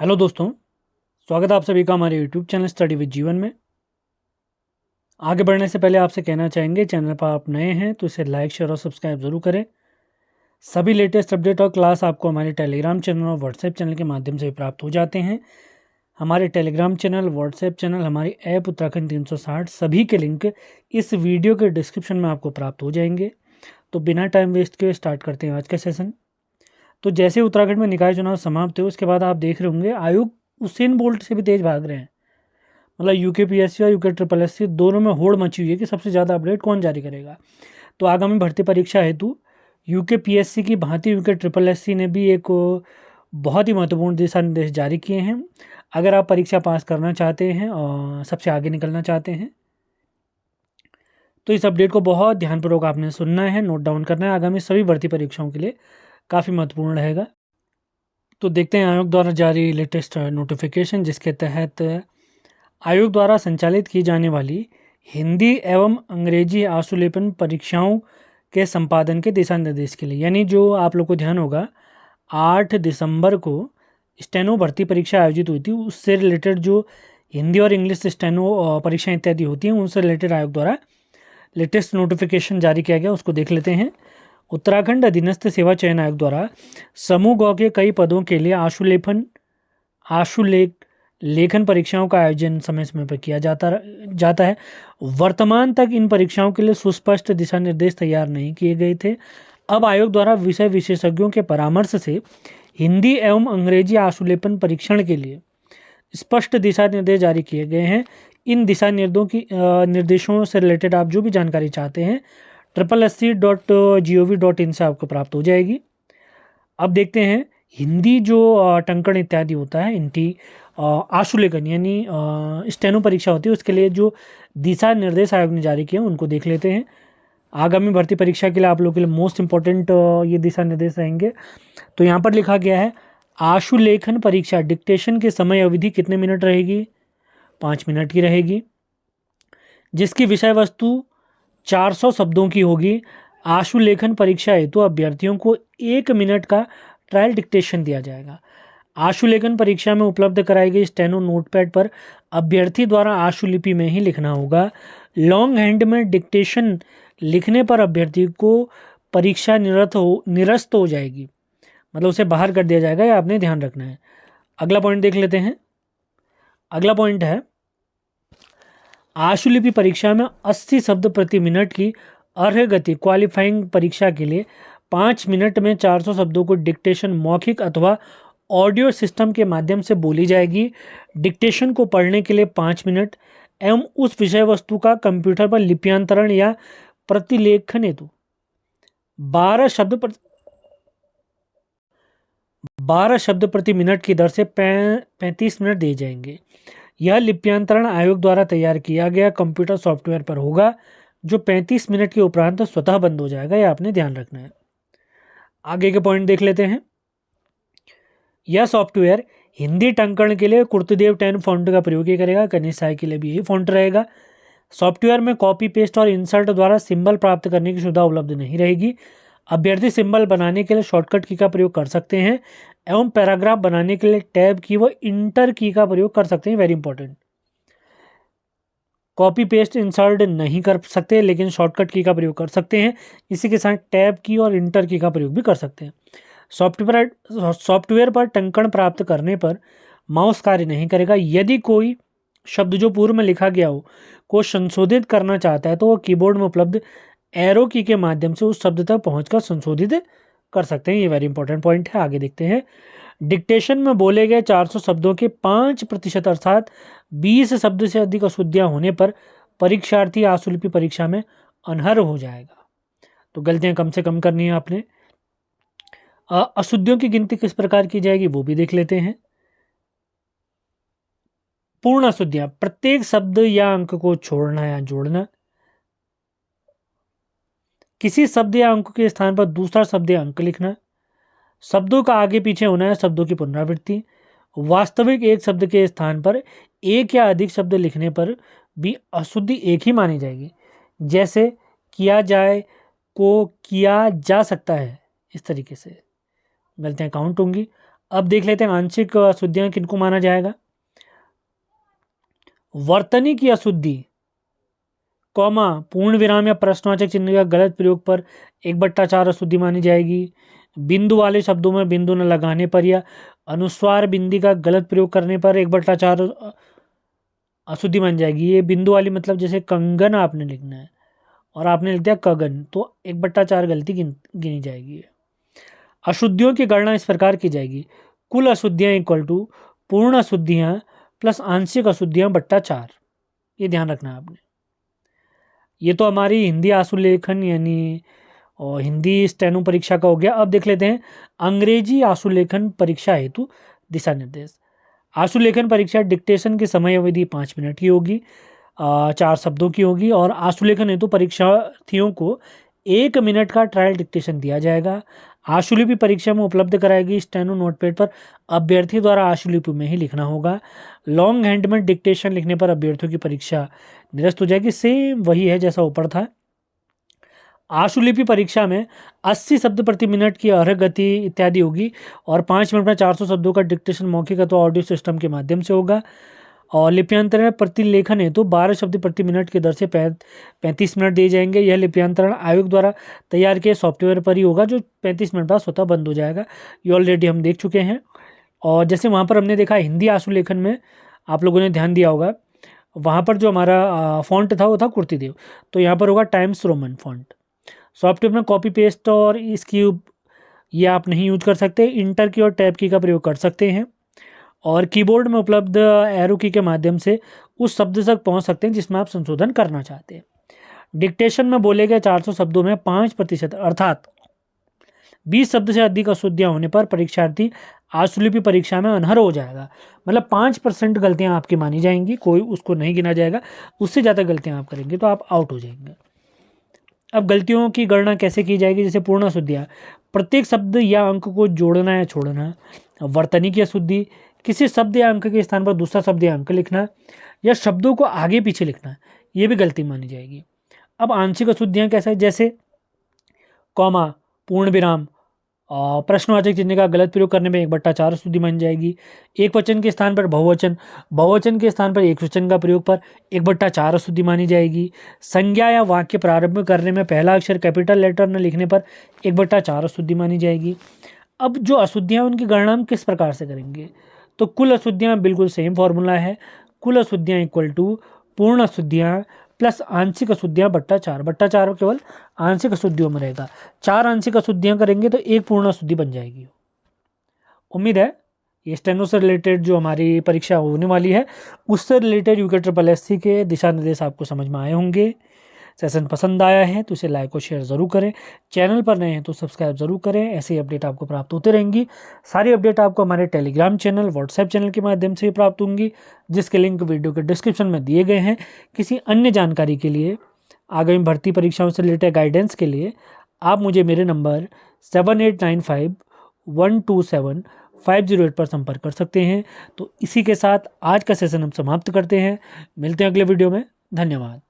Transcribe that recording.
Hello दोस्तों, स्वागत है आप सभी का हमारे यूट्यूब चैनल स्टडी विद जीवन में। आगे बढ़ने से पहले आपसे कहना चाहेंगे, चैनल पर आप नए हैं तो इसे लाइक शेयर और सब्सक्राइब ज़रूर करें। सभी लेटेस्ट अपडेट और क्लास आपको हमारे टेलीग्राम चैनल और व्हाट्सएप चैनल के माध्यम से प्राप्त हो जाते हैं। हमारे टेलीग्राम चैनल, व्हाट्सएप चैनल, हमारी ऐप उत्तराखंड 360 सभी के लिंक इस वीडियो के डिस्क्रिप्शन में आपको प्राप्त हो जाएंगे। तो बिना टाइम वेस्ट किए स्टार्ट करते हैं आज का सेशन। तो जैसे उत्तराखंड में निकाय चुनाव समाप्त हुए उसके बाद आप देख रहे होंगे आयोग उसेन बोल्ट से भी तेज भाग रहे हैं। मतलब यूकेपीएससी और यूके ट्रिपल एस सी दोनों में होड़ मची हुई है कि सबसे ज़्यादा अपडेट कौन जारी करेगा। तो आगामी भर्ती परीक्षा हेतु यूकेपीएससी की भांति यूके ट्रिपल एस सी ने भी एक बहुत ही महत्वपूर्ण दिशा निर्देश जारी किए हैं। अगर आप परीक्षा पास करना चाहते हैं और सबसे आगे निकलना चाहते हैं तो इस अपडेट को बहुत ध्यानपूर्वक आपने सुनना है, नोट डाउन करना है। आगामी सभी भर्ती परीक्षाओं के लिए काफ़ी महत्वपूर्ण रहेगा। तो देखते हैं आयोग द्वारा जारी लेटेस्ट नोटिफिकेशन, जिसके तहत आयोग द्वारा संचालित की जाने वाली हिंदी एवं अंग्रेजी आशुलेपन परीक्षाओं के संपादन के दिशा निर्देश के लिए, यानी जो आप लोग को ध्यान होगा 8 दिसंबर को स्टेनो भर्ती परीक्षा आयोजित हुई थी, उससे रिलेटेड जो हिंदी और इंग्लिश स्टेनो परीक्षा इत्यादि होती हैं उनसे रिलेटेड आयोग द्वारा लेटेस्ट नोटिफिकेशन जारी किया गया, उसको देख लेते हैं। उत्तराखंड अधीनस्थ सेवा चयन आयोग द्वारा समूह ग के कई पदों के लिए आशुलेखन परीक्षाओं का आयोजन समय समय पर किया जाता है। वर्तमान तक इन परीक्षाओं के लिए सुस्पष्ट दिशा निर्देश तैयार नहीं किए गए थे। अब आयोग द्वारा विषय विशेषज्ञों के परामर्श से हिंदी एवं अंग्रेजी आशुलेपन परीक्षण के लिए स्पष्ट दिशा निर्देश जारी किए गए हैं। इन दिशा निर्देशों से रिलेटेड आप जो भी जानकारी चाहते हैं SSC.gov.in से आपको प्राप्त हो जाएगी। अब देखते हैं हिंदी जो टंकण इत्यादि होता है, इनकी आशुलेखन यानी स्टेनो परीक्षा होती है, उसके लिए जो दिशा निर्देश आयोग ने जारी किए उनको देख लेते हैं। आगामी भर्ती परीक्षा के लिए आप लोगों के लिए मोस्ट इंपॉर्टेंट ये दिशा निर्देश रहेंगे। तो यहाँ पर लिखा गया है आशुलेखन परीक्षा डिक्टेशन की समय अवधि कितने मिनट रहेगी? 5 मिनट की रहेगी, जिसकी विषय वस्तु 400 शब्दों की होगी। आशुलेखन परीक्षा हेतु अभ्यर्थियों को 1 मिनट का ट्रायल डिक्टेशन दिया जाएगा। आशुलेखन परीक्षा में उपलब्ध कराई गई स्टेनो नोटपैड पर अभ्यर्थी द्वारा आशुलिपि में ही लिखना होगा। लॉन्ग हैंड में डिक्टेशन लिखने पर अभ्यर्थी को परीक्षा निरस्त हो जाएगी, मतलब उसे बाहर कर दिया जाएगा, ये आपने ध्यान रखना है। अगला पॉइंट देख लेते हैं। अगला पॉइंट है आशुलिपि परीक्षा में 80 शब्द प्रति मिनट की अर्ह गति क्वालिफाइंग परीक्षा के लिए 5 मिनट में 400 शब्दों को डिक्टेशन मौखिक अथवा ऑडियो सिस्टम के माध्यम से बोली जाएगी। डिक्टेशन को पढ़ने के लिए 5 मिनट एवं उस विषय वस्तु का कंप्यूटर पर लिप्यांतरण या प्रतिलेखन हेतु 12 शब्द प्रति मिनट की दर से 35 मिनट दिए जाएंगे। यह लिप्यांतरण आयोग द्वारा तैयार किया गया कंप्यूटर सॉफ्टवेयर पर होगा, जो 35 मिनट के उपरांत स्वतः बंद हो जाएगा, यह आपने ध्यान रखना है। आगे के पॉइंट देख लेते हैं। यह सॉफ्टवेयर हिंदी टंकण के लिए कुर्तदेव 10 फॉन्ट का प्रयोग करेगा, कनिष्ठ साई के लिए भी यही फॉन्ट रहेगा। सॉफ्टवेयर में कॉपी पेस्ट और इंसर्ट द्वारा सिंबल प्राप्त करने की सुविधा उपलब्ध नहीं रहेगी। अभ्यर्थी सिंबल बनाने के लिए शॉर्टकट की का प्रयोग कर सकते हैं एवं पैराग्राफ बनाने के लिए टैब की व इंटर की का प्रयोग कर सकते हैं। Very important, copy paste insert नहीं कर सकते, लेकिन शॉर्टकट की का प्रयोग कर सकते हैं। इसी के साथ टैब की और इंटर की का प्रयोग भी कर सकते हैं। सॉफ्टवेयर पर टंकण प्राप्त करने पर माउस कार्य नहीं करेगा। यदि कोई शब्द जो पूर्व में लिखा गया हो को संशोधित करना चाहता है तो वो कीबोर्ड में उपलब्ध एरो की के माध्यम से उस शब्द तक पहुंचकर संशोधित कर सकते हैं। ये वेरी इंपॉर्टेंट पॉइंट है। आगे देखते हैं। डिक्टेशन में बोले गए 400 शब्दों के 5% अर्थात 20 शब्द से अधिक अशुद्धियां होने पर परीक्षार्थी आशुलिपि परीक्षा में अनर्ह हो जाएगा। तो गलतियां कम से कम करनी है आपने। अशुद्धियों की गिनती किस प्रकार की जाएगी वो भी देख लेते हैं। पूर्ण अशुद्धियां, प्रत्येक शब्द या अंक को छोड़ना या जोड़ना, किसी शब्द या अंक के स्थान पर दूसरा शब्द या अंक लिखना, शब्दों का आगे पीछे होना है शब्दों की पुनरावृत्ति, वास्तविक एक शब्द के स्थान पर एक या अधिक शब्द लिखने पर भी अशुद्धि एक ही मानी जाएगी। जैसे किया जाए को किया जा सकता है, इस तरीके से गलतियां काउंट होंगी। अब देख लेते हैं आंशिक अशुद्धियां किनको माना जाएगा। वर्तनी की अशुद्धि, कॉमा, पूर्ण विराम या प्रश्नवाचक चिन्ह का गलत प्रयोग पर 1/4 अशुद्धि मानी जाएगी। बिंदु वाले शब्दों में बिंदु न लगाने पर या अनुस्वार बिंदी का गलत प्रयोग करने पर 1/4 अशुद्धि मानी जाएगी। ये बिंदु वाली मतलब जैसे कंगन आपने लिखना है और आपने लिख दिया कगन, तो 1/4 गलती गिनी जाएगी। अशुद्धियों की गणना इस प्रकार की जाएगी, कुल अशुद्धियां इक्वल टू पूर्ण अशुद्धियां प्लस आंशिक अशुद्धियां बट्टा 4। ये ध्यान रखना है आपने। ये तो हमारी हिंदी आशुलेखन यानी और हिंदी स्टेनो परीक्षा का हो गया। अब देख लेते हैं अंग्रेजी आशुलेखन परीक्षा हेतु दिशा निर्देश। आशुलेखन परीक्षा डिक्टेशन की समय अवधि 5 मिनट की होगी, 4 शब्दों की होगी और आशुलेखन हेतु परीक्षार्थियों को 1 मिनट का ट्रायल डिक्टेशन दिया जाएगा। आशुलिपि परीक्षा में उपलब्ध कराएगी स्टेनो नोटपैड पर अभ्यर्थी द्वारा आशुलिपि में ही लिखना होगा। लॉन्ग हैंड में डिक्टेशन लिखने पर अभ्यर्थियों की परीक्षा निरस्त हो जाएगी। सेम वही है जैसा ऊपर था। आशुलिपि परीक्षा में 80 शब्द प्रति मिनट की अर्ह गति इत्यादि होगी और 5 मिनट में 400 शब्दों का डिक्टेशन मौखिक अथवा ऑडियो सिस्टम के माध्यम से होगा। और लिप्यांतरण प्रतिलेखन हेतु 12 शब्द प्रति मिनट की दर से 35 मिनट दिए जाएंगे। यह लिप्यांतरण आयोग द्वारा तैयार किए सॉफ्टवेयर पर ही होगा जो 35 मिनट बाद स्वतः बंद हो जाएगा। ये ऑलरेडी हम देख चुके हैं। और जैसे वहाँ पर हमने देखा हिंदी आशुलेखन में आप लोगों ने ध्यान दिया होगा, वहाँ पर जो हमारा फॉन्ट था वो था कुर्तीदेव, तो यहाँ पर होगा टाइम्स रोमन फॉन्ट। सॉफ्टवेयर में कॉपी पेस्ट और इसकी ये आप नहीं यूज कर सकते। इंटर की और टैब की का प्रयोग कर सकते हैं और कीबोर्ड में उपलब्ध एरो की के माध्यम से उस शब्द तक पहुंच सकते हैं जिसमें आप संशोधन करना चाहते हैं। डिक्टेशन में बोले गए 400 शब्दों में 5% अर्थात 20 शब्द से अधिक अशुद्धियां होने पर परीक्षार्थी आशुलिपि परीक्षा में अनर्ह हो जाएगा। मतलब 5% गलतियां आपकी मानी जाएंगी, कोई उसको नहीं गिना जाएगा। उससे ज़्यादा गलतियां आप करेंगे तो आप आउट हो जाएंगे। अब गलतियों की गणना कैसे की जाएगी? जैसे पूर्ण अशुद्धियां, प्रत्येक शब्द या अंक को जोड़ना या छोड़ना। वर्तनी की अशुद्धि, किसी शब्द या अंक के स्थान पर दूसरा शब्द या अंक लिखना या शब्दों को आगे पीछे लिखना, ये भी गलती मानी जाएगी। अब आंशिक अशुद्धियां कैसे? जैसे कॉमा, पूर्ण विराम, प्रश्नवाचक चिन्ह का गलत प्रयोग करने में 1/4 अशुद्धि मानी जाएगी। एक वचन के स्थान पर बहुवचन, बहुवचन के स्थान पर एक वचन का प्रयोग पर 1/4 अशुद्धि मानी जाएगी। संज्ञा या वाक्य प्रारंभ करने में पहला अक्षर कैपिटल लेटर न लिखने पर 1/4 अशुद्धि मानी जाएगी। अब जो अशुद्धियाँ उनकी गणना हम किस प्रकार से करेंगे? तो कुल अशुद्धियाँ बिल्कुल सेम फॉर्मूला है, कुल अशुद्धियाँ इक्वल टू पूर्ण अशुद्धियाँ प्लस आंशिक अशुद्धियाँ बट्टा 4 केवल आंशिक अशुद्धियों में रहेगा। 4 आंशिक अशुद्धियाँ करेंगे तो 1 पूर्ण अशुद्धि बन जाएगी। उम्मीद है ये स्टेनो से रिलेटेड जो हमारी परीक्षा होने वाली है उससे रिलेटेड UKSSC के दिशा निर्देश आपको समझ में आए होंगे। सेशन पसंद आया है तो इसे लाइक और शेयर ज़रूर करें। चैनल पर नए हैं तो सब्सक्राइब ज़रूर करें। ऐसे ही अपडेट आपको प्राप्त होते रहेंगी। सारी अपडेट आपको हमारे टेलीग्राम चैनल, व्हाट्सएप चैनल के माध्यम से प्राप्त होंगी, जिसके लिंक वीडियो के डिस्क्रिप्शन में दिए गए हैं। किसी अन्य जानकारी के लिए, आगामी भर्ती परीक्षाओं से रिलेटेड गाइडेंस के लिए आप मुझे मेरे नंबर 7895127508 पर संपर्क कर सकते हैं। तो इसी के साथ आज का सेशन हम समाप्त करते हैं। मिलते हैं अगले वीडियो में। धन्यवाद।